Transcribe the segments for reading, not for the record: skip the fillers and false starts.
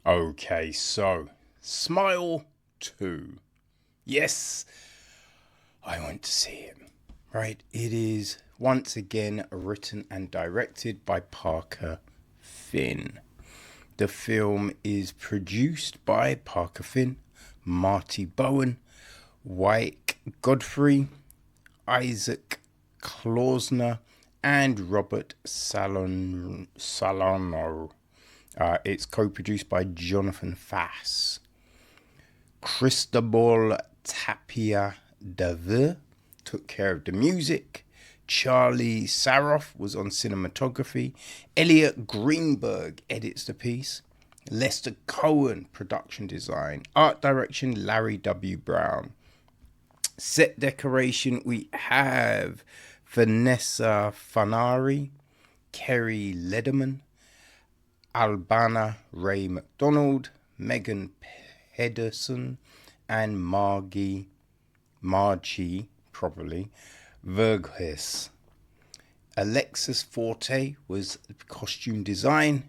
Okay, so Smile 2. Yes, I went to see it. Right, it is once again written and directed by Parker Finn. The film is produced by Parker Finn, Marty Bowen, Wyke Godfrey, Isaac Klausner, and Robert Salano. It's co-produced by Jonathan Fass. Cristobal Tapia Dave took care of the music. Charlie Saroff was on cinematography. Elliot Greenberg edits the piece. Lester Cohen, production design. Art direction, Larry W. Brown. Set decoration, we have Vanessa Fanari, Kerry Lederman, Albana Ray McDonald, Megan Pedersen, and Margie, probably, Verghese. Alexis Forte was costume design.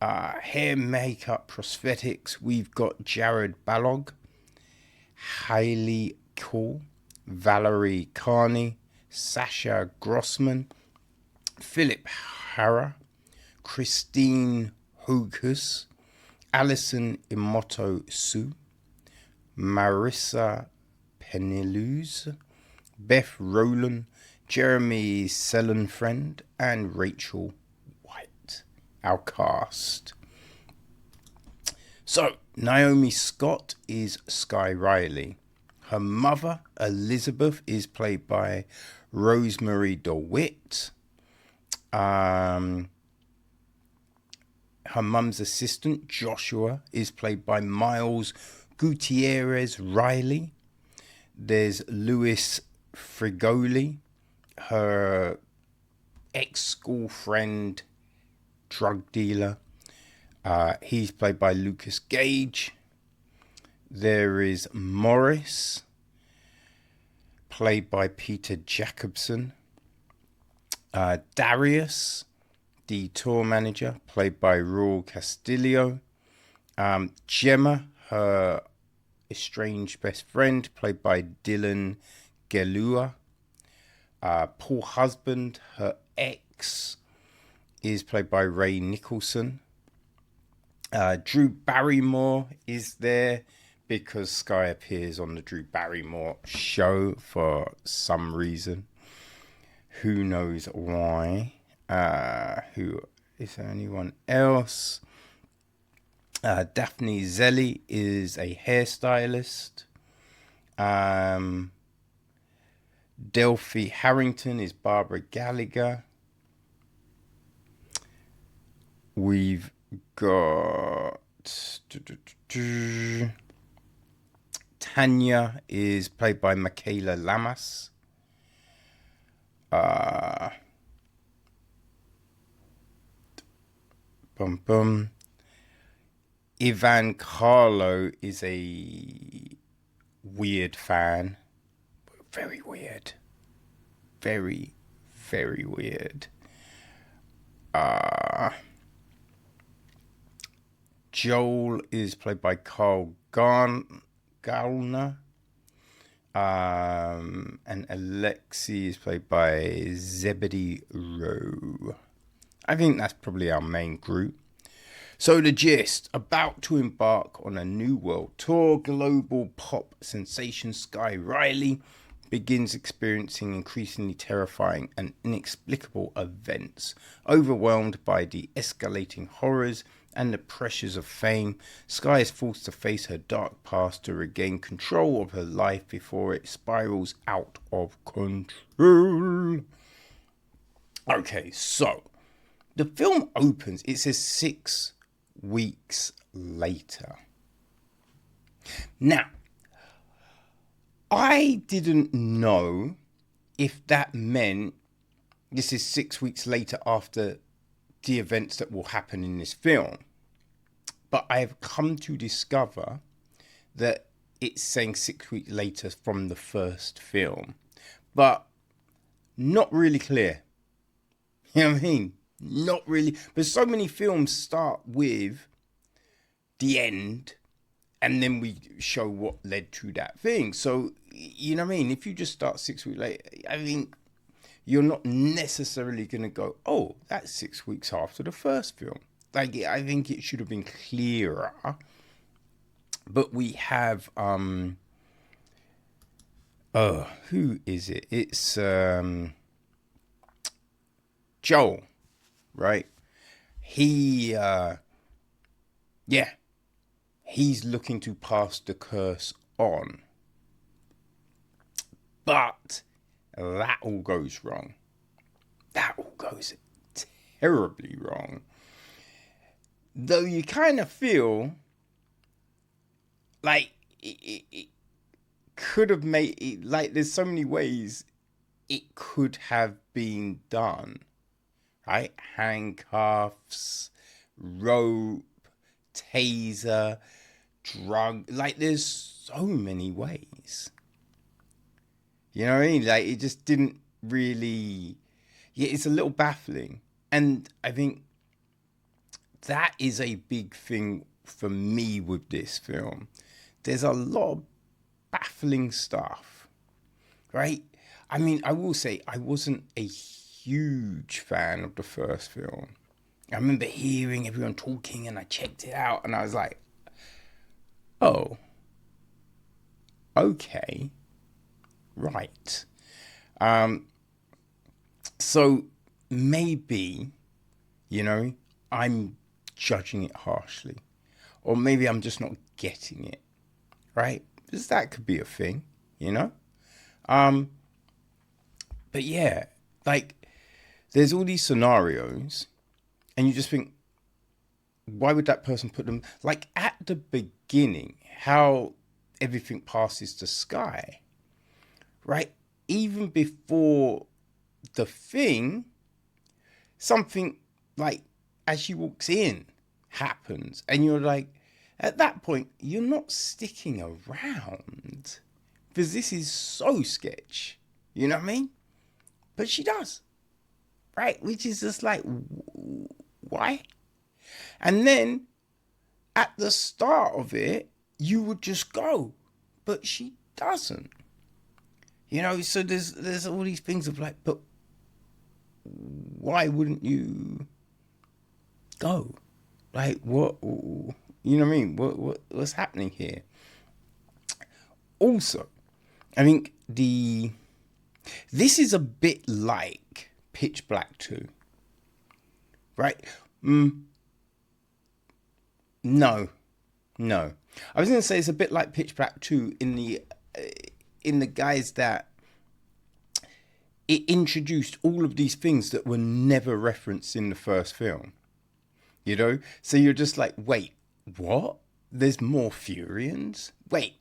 Hair, makeup, prosthetics, we've got Jared Balog, Hailey Cole, Valerie Carney, Sasha Grossman, Philip Hara, Christine Hogus, Alison Imoto Sue, Marissa Peneluz, Beth Rowland, Jeremy Sellenfriend, and Rachel White, our cast. So, Naomi Scott is Skye Riley. Her mother, Elizabeth, is played by Rosemary DeWitt. Her mum's assistant, Joshua, is played by Miles Gutierrez-Riley. There's Louis Frigoli, her ex-school friend, drug dealer. He's played by Lucas Gage. There is Morris, played by Peter Jacobson. Darius, the tour manager, played by Raul Castillo. Gemma, her estranged best friend, played by Dylan Gelua. Paul Husband, her ex, is played by Ray Nicholson. Drew Barrymore is there because Skye appears on the Drew Barrymore show for some reason. Who knows why? Who is there anyone else? Daphne Zelli is a hairstylist. Delphi Harrington is Barbara Gallagher. We've got Tanya is played by Michaela Lamas. Ivan Carlo is a weird fan. Very weird. Very, very weird. Joel is played by Carl Gallner. And Alexi is played by Zebedee Rowe. I think that's probably our main group. So the gist, about to embark on a new world tour, global pop sensation Skye Riley begins experiencing increasingly terrifying and inexplicable events. Overwhelmed by the escalating horrors and the pressures of fame, Skye is forced to face her dark past to regain control of her life before it spirals out of control. Okay, so the film opens, it says 6 weeks later. Now, I didn't know if that meant this is 6 weeks later after the events that will happen in this film. But I have come to discover that it's saying 6 weeks later from the first film. But not really clear. You know what I mean? Not really. But so many films start with the end, and then we show what led to that thing. So, you know what I mean? If you just start 6 weeks later, I mean, you're not necessarily going to go, oh, that's 6 weeks after the first film. Like, I think it should have been clearer. But we have, who is it? It's Joel, right? He, yeah, he's looking to pass the curse on. But that all goes wrong. That all goes terribly wrong. Though you kind of feel like it could have made it, like there's so many ways it could have been done, right? Handcuffs, rope, taser, drug, like there's so many ways. You know what I mean? Like it just didn't really, yeah, it's a little baffling. And I think that is a big thing for me with this film. There's a lot of baffling stuff, right? I mean, I will say I wasn't a huge fan of the first film. I remember hearing everyone talking and I checked it out and I was like, oh, okay, right. So maybe, you know, I'm judging it harshly. Or maybe I'm just not getting it, right? Because that could be a thing, you know? But yeah, like, there's all these scenarios, and you just think, why would that person put them... Like, at the beginning, how everything passes to Skye, right? Even before the thing, something, like, as she walks in, happens. And you're like, at that point, you're not sticking around. Because this is so sketch. You know what I mean? But she does. Right? Which is just like, why? And then, at the start of it, you would just go. But she doesn't. You know, so there's all these things of like, but why wouldn't you go? Like, what, you know what I mean? What's happening here? Also, I think this is a bit like Pitch Black 2, right? No. I was going to say it's a bit like Pitch Black 2 in the guise that it introduced all of these things that were never referenced in the first film. You know? So you're just like, wait, what? There's more Furians? Wait,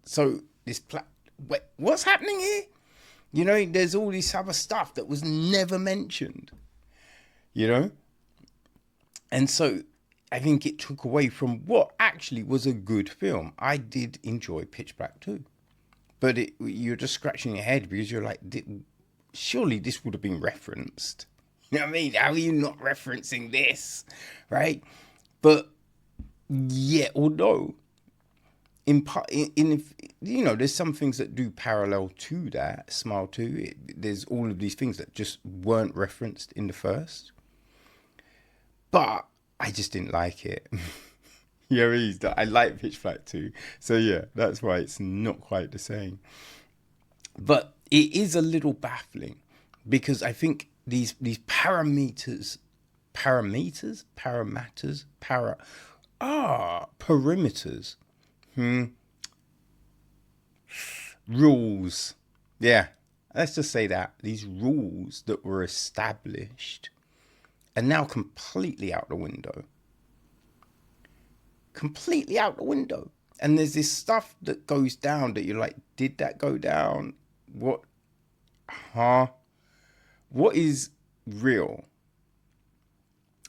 so wait, what's happening here? You know, there's all this other stuff that was never mentioned. You know? And so I think it took away from what actually was a good film. I did enjoy Pitch Black 2. But you're just scratching your head because you're like, surely this would have been referenced. You know what I mean? How are you not referencing this? Right? But yeah, although in you know, there's some things that do parallel to that, Smile 2. There's all of these things that just weren't referenced in the first. But I just didn't like it. Yeah, I like Pitch Black 2. So yeah, that's why it's not quite the same. But it is a little baffling because I think these perimeters, rules. Yeah, let's just say that. These rules that were established are now completely out the window. Completely out the window. And there's this stuff that goes down that you're like, did that go down? What? Huh? What is real?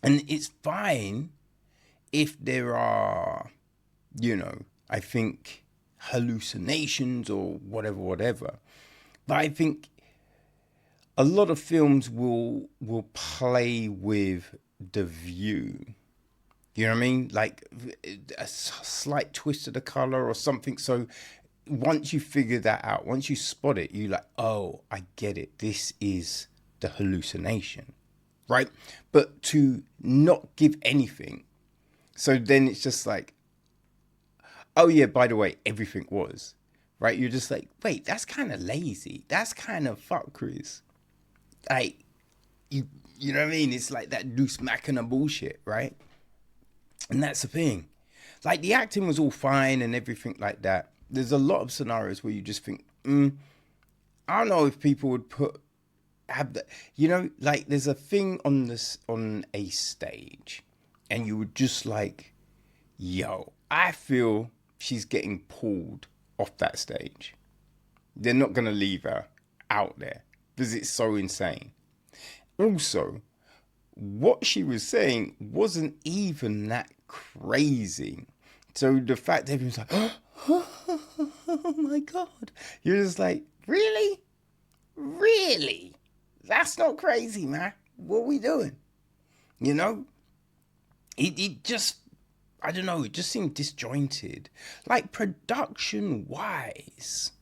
And it's fine if there are, you know, I think hallucinations or whatever. But I think a lot of films will play with the view You know what I mean? Like a slight twist of the color or something. So once you figure that out, once you spot it, you like, oh, I get it. This is the hallucination, right? But to not give anything, so then it's just like, oh yeah, by the way, everything was, right? You're just like, wait, that's kind of lazy. That's kind of fuckeries. Like, you know what I mean? It's like that loose machina bullshit, right? And that's the thing. Like, the acting was all fine and everything like that. There's a lot of scenarios where you just think, I don't know if people would have that. You know, like there's a thing on a stage, and you would just like, yo, I feel she's getting pulled off that stage. They're not gonna leave her out there because it's so insane. Also, what she was saying wasn't even that crazy. So the fact that everyone's like, oh my God. You're just like, really? Really? That's not crazy, man. What are we doing? You know? It just, I don't know, it just seemed disjointed. Like, production wise,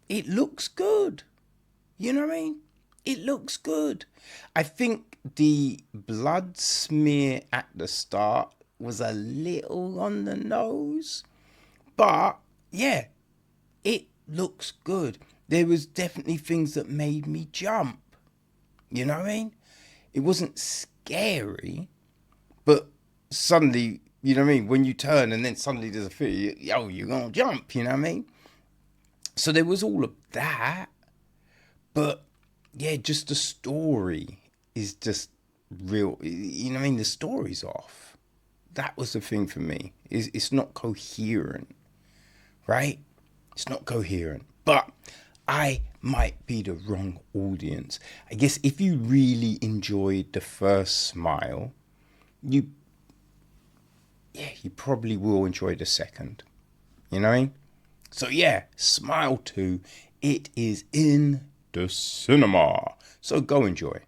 it looks good. You know what I mean? It looks good. I think the blood smear at the start was a little on the nose. But, yeah, it looks good. There was definitely things that made me jump. You know what I mean? It wasn't scary, but suddenly, you know what I mean? When you turn and then suddenly there's a fear, yo, you're going to jump, you know what I mean? So there was all of that. But, yeah, just the story is just real. You know what I mean? The story's off. That was the thing for me. It's not coherent, right? It's not coherent. But I might be the wrong audience. I guess if you really enjoyed the first Smile, you probably will enjoy the second. You know what I mean? So yeah, Smile 2, it is in the cinema. So go enjoy.